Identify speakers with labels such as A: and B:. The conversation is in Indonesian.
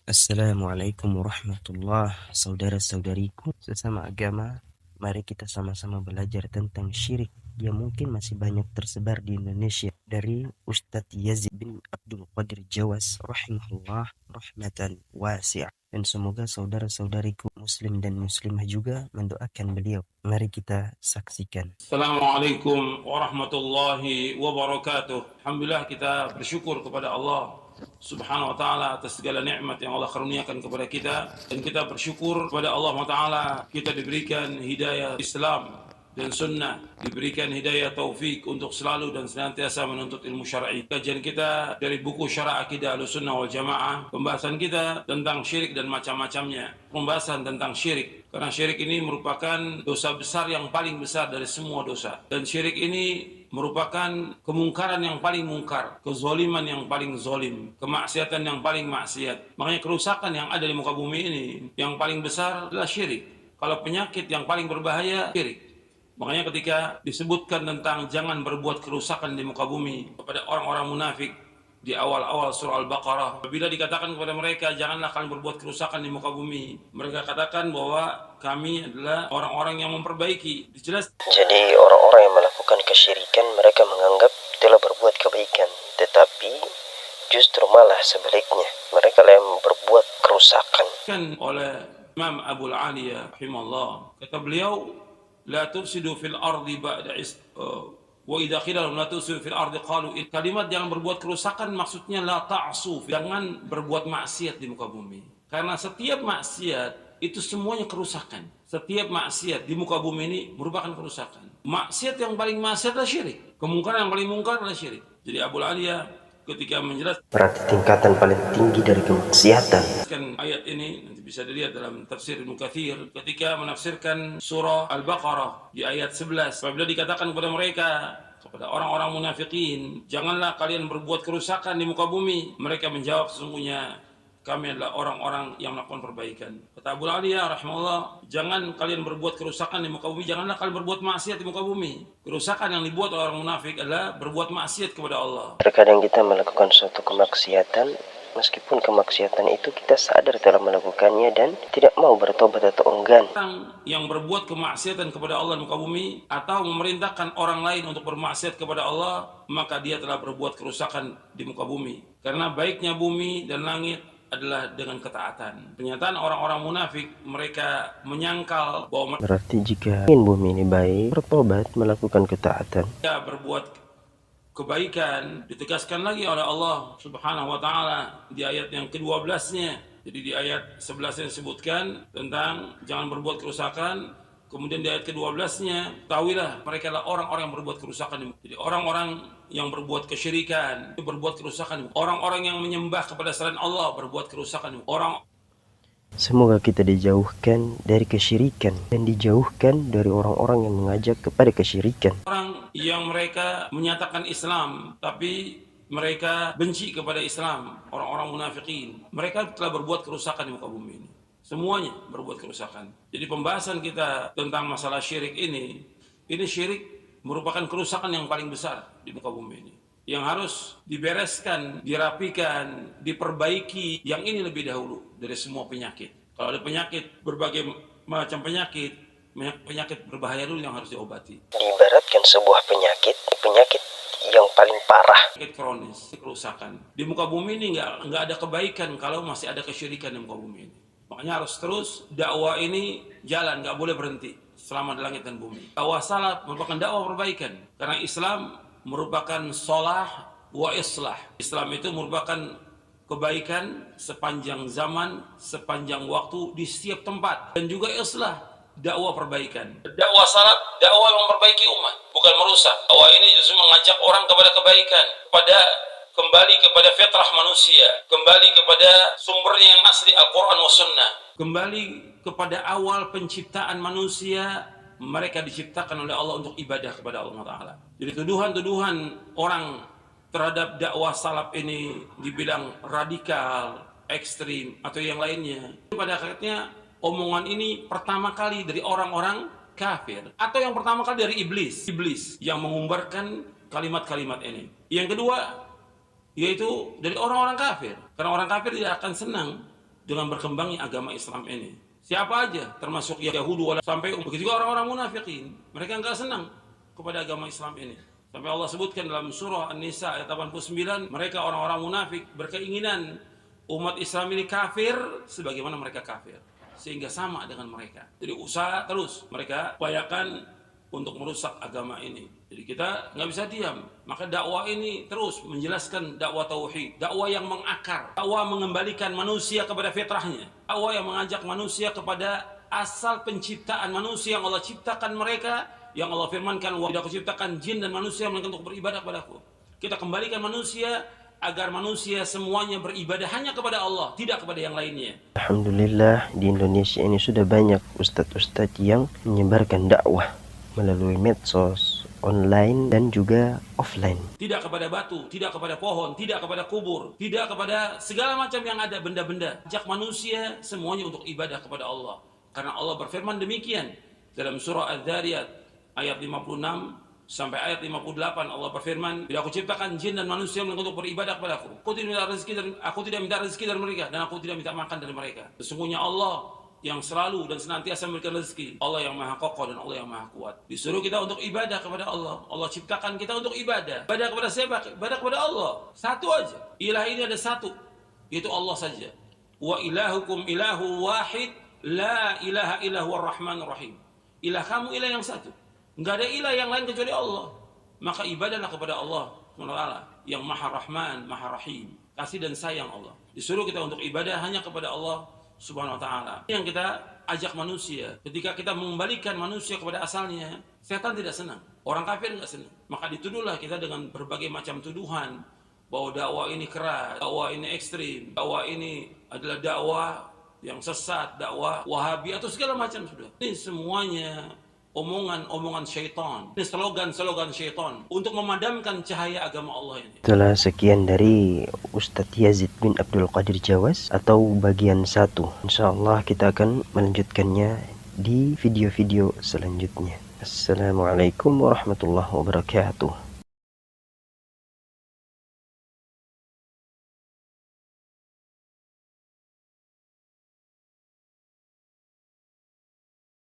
A: Assalamualaikum warahmatullah, saudara-saudariku sesama agama. Mari kita sama-sama belajar tentang syirik yang mungkin masih banyak tersebar di Indonesia dari Ustadz Yazid bin Abdul Qadir Jawas rahimahullah rahmatan wasi'ah. Dan semoga saudara-saudariku muslim dan muslimah juga mendoakan beliau. Mari kita saksikan.
B: Assalamualaikum warahmatullahi wabarakatuh. Alhamdulillah, kita bersyukur kepada Allah Subhanahu wa ta'ala atas segala nikmat yang Allah karuniakan kepada kita, dan kita bersyukur kepada Allah wa ta'ala kita diberikan hidayah Islam dan sunnah, diberikan hidayah taufik untuk selalu dan senantiasa menuntut ilmu syar'i. Kajian kita dari buku Syarah Aqidah Ahlussunnah wal Jamaah, pembahasan kita tentang syirik dan macam-macamnya. Pembahasan tentang syirik, karena syirik ini merupakan dosa besar yang paling besar dari semua dosa, dan syirik ini merupakan kemungkaran yang paling mungkar, kezaliman yang paling zalim, kemaksiatan yang paling maksiat. Makanya kerusakan yang ada di muka bumi ini yang paling besar adalah syirik. Kalau penyakit yang paling berbahaya, syirik. Makanya ketika disebutkan tentang jangan berbuat kerusakan di muka bumi kepada orang-orang munafik di awal-awal surah Al-Baqarah, apabila dikatakan kepada mereka janganlah kalian berbuat kerusakan di muka bumi, mereka katakan bahwa kami adalah orang-orang yang memperbaiki. Jelas.
A: Jadi orang-orang yang melakukan kesyirikan mereka menganggap telah berbuat kebaikan, tetapi justru malah sebaliknya, mereka yang berbuat kerusakan.
B: Kan oleh Imam Abu Aliyah rahimahullah, kata beliau, la tufsidu fil ardi ba'da wa idza qila lahum la tufsidu fil ardi qalu, kalimat jangan berbuat kerusakan maksudnya la ta'su, jangan berbuat maksiat di muka bumi. Karena setiap maksiat itu semuanya kerusakan. Setiap maksiat di muka bumi ini merupakan kerusakan. Maksiat yang paling maksiat adalah syirik. Kemungkaran yang paling mungkar adalah syirik. Jadi Abu Aliyah ketika menjelaskan
A: Berarti tingkatan paling tinggi dari kemaksiatan.
B: ayat ini, nanti bisa dilihat dalam tafsir Ibnu Katsir ketika menafsirkan surah Al-Baqarah di ayat 11, apabila dikatakan kepada mereka, kepada orang-orang munafikin, janganlah kalian berbuat kerusakan di muka bumi, mereka menjawab, sesungguhnya kami adalah orang-orang yang melakukan perbaikan. Kata Abu Aliyah rahimahullah, jangan kalian berbuat kerusakan di muka bumi, janganlah kalian berbuat maksiat di muka bumi. Kerusakan yang dibuat oleh orang munafik adalah berbuat maksiat kepada Allah.
A: Terkadang kita melakukan suatu kemaksiatan, meskipun kemaksiatan itu kita sadar telah melakukannya dan tidak mau bertobat atau enggan.
B: Orang yang berbuat kemaksiatan kepada Allah di muka bumi atau memerintahkan orang lain untuk bermaksiat kepada Allah, maka dia telah berbuat kerusakan di muka bumi. Karena baiknya bumi dan langit adalah dengan ketaatan. Pernyataan orang-orang munafik, mereka menyangkal bahwa
A: Berarti jika ingin bumi ini baik, bertobat, melakukan ketaatan,
B: mereka berbuat kebaikan. Ditegaskan lagi oleh Allah Subhanahu wa taala di ayat yang ke-12-nya. Jadi di ayat 11 disebutkan tentang jangan berbuat kerusakan. Kemudian di ayat ke-12-nya, tahuilah mereka adalah orang-orang yang berbuat kerusakan. Jadi orang-orang yang berbuat kesyirikan, berbuat kerusakan. Orang-orang yang menyembah kepada selain Allah berbuat kerusakan.
A: semoga kita dijauhkan dari kesyirikan dan dijauhkan dari orang-orang yang mengajak kepada kesyirikan.
B: Orang yang mereka menyatakan Islam, tapi mereka benci kepada Islam, orang-orang munafikin. Mereka telah berbuat kerusakan di muka bumi ini. Semuanya berbuat kerusakan. Jadi pembahasan kita tentang masalah syirik ini syirik merupakan kerusakan yang paling besar di muka bumi ini, yang harus dibereskan, dirapikan, diperbaiki. Yang ini lebih dahulu dari semua penyakit. Kalau ada penyakit, berbagai macam penyakit berbahaya dulu yang harus diobati.
A: Diibaratkan sebuah penyakit yang paling parah.
B: Penyakit kronis, kerusakan. Di muka bumi ini nggak ada kebaikan kalau masih ada kesyirikan di muka bumi ini. Makanya harus terus dakwah ini jalan, nggak boleh berhenti selama di langit dan bumi. Dakwah salaf merupakan dakwah perbaikan, karena Islam merupakan solah wa islah. Islam itu merupakan kebaikan sepanjang zaman, sepanjang waktu, di setiap tempat, dan juga islah, dakwah perbaikan. Dakwah salaf, dakwah yang memperbaiki umat, bukan merusak. Dakwah ini justru mengajak orang kepada kebaikan, kembali kepada fitrah manusia, kembali kepada sumbernya yang asli Al-Quran wa Sunnah, kembali kepada awal penciptaan manusia. Mereka diciptakan oleh Allah untuk ibadah kepada Allah Ta'ala. Jadi tuduhan-tuduhan orang terhadap dakwah salaf ini dibilang radikal, ekstrim, atau yang lainnya, pada akhirnya omongan ini pertama kali dari orang-orang kafir, atau yang pertama kali dari iblis yang mengumbarkan kalimat-kalimat ini. Yang kedua, yaitu dari orang-orang kafir, karena orang kafir tidak akan senang dengan berkembangnya agama Islam ini. Siapa aja, termasuk Yahudi, sampai begitu juga orang-orang munafikin, mereka nggak senang kepada agama Islam ini. Sampai Allah sebutkan dalam surah An-Nisa ayat 89, mereka orang-orang munafik berkeinginan umat Islam ini kafir sebagaimana mereka kafir, sehingga sama dengan mereka. Jadi usaha terus mereka upayakan untuk merusak agama ini. Jadi kita nggak bisa diam. Maka dakwah ini terus menjelaskan dakwah tauhid, dakwah yang mengakar, dakwah mengembalikan manusia kepada fitrahnya, dakwah yang mengajak manusia kepada asal penciptaan manusia yang Allah ciptakan mereka, yang Allah firmankan, "Wa tidak kuciptakan jin dan manusia melainkan untuk beribadah kepadaku." Kita kembalikan manusia agar manusia semuanya beribadah hanya kepada Allah, tidak kepada yang lainnya.
A: Alhamdulillah, di Indonesia ini sudah banyak ustadz-ustadz yang menyebarkan dakwah melalui medsos, online dan juga offline.
B: Tidak kepada batu, tidak kepada pohon, tidak kepada kubur, tidak kepada segala macam yang ada benda-benda. Ajak manusia semuanya untuk ibadah kepada Allah. Karena Allah berfirman demikian dalam surah Adz-Dzariyat ayat 56 sampai ayat 58. Allah berfirman, "Bila aku ciptakan jin dan manusia untuk beribadah kepadaku, aku tidak minta rezeki dari mereka dan aku tidak minta makan dari mereka. Sesungguhnya Allah yang selalu dan senantiasa memberikan rezeki. Allah yang maha kokoh dan Allah yang maha kuat." Disuruh kita untuk ibadah kepada Allah. Allah ciptakan kita untuk ibadah. Ibadah kepada siapa? Ibadah kepada Allah. Satu aja. Ilah ini ada satu, yaitu Allah saja. Wa ilahukum ilahu wahid, la ilaha illahu ar-rahmanur rahim. Ilah kamu ilah yang satu. Enggak ada ilah yang lain kecuali Allah. Maka ibadahlah kepada Allah SWT yang maha rahman, maha rahim. Kasih dan sayang Allah. Disuruh kita untuk ibadah hanya kepada Allah Subhanahu wa ta'ala. Yang kita ajak manusia, ketika kita mengembalikan manusia kepada asalnya, setan tidak senang, orang kafir enggak senang. Maka dituduhlah kita dengan berbagai macam tuduhan bahwa dakwah ini keras, dakwah ini ekstrim, dakwah ini adalah dakwah yang sesat, dakwah Wahabi atau segala macam sudah. Ini semuanya omongan-omongan syaitan. Ini slogan-slogan syaitan untuk memadamkan cahaya agama Allah ini.
A: Itulah sekian dari Ustadz Yazid bin Abdul Qadir Jawas atau bagian 1. Insyaallah kita akan melanjutkannya di video-video selanjutnya. Assalamualaikum warahmatullahi wabarakatuh.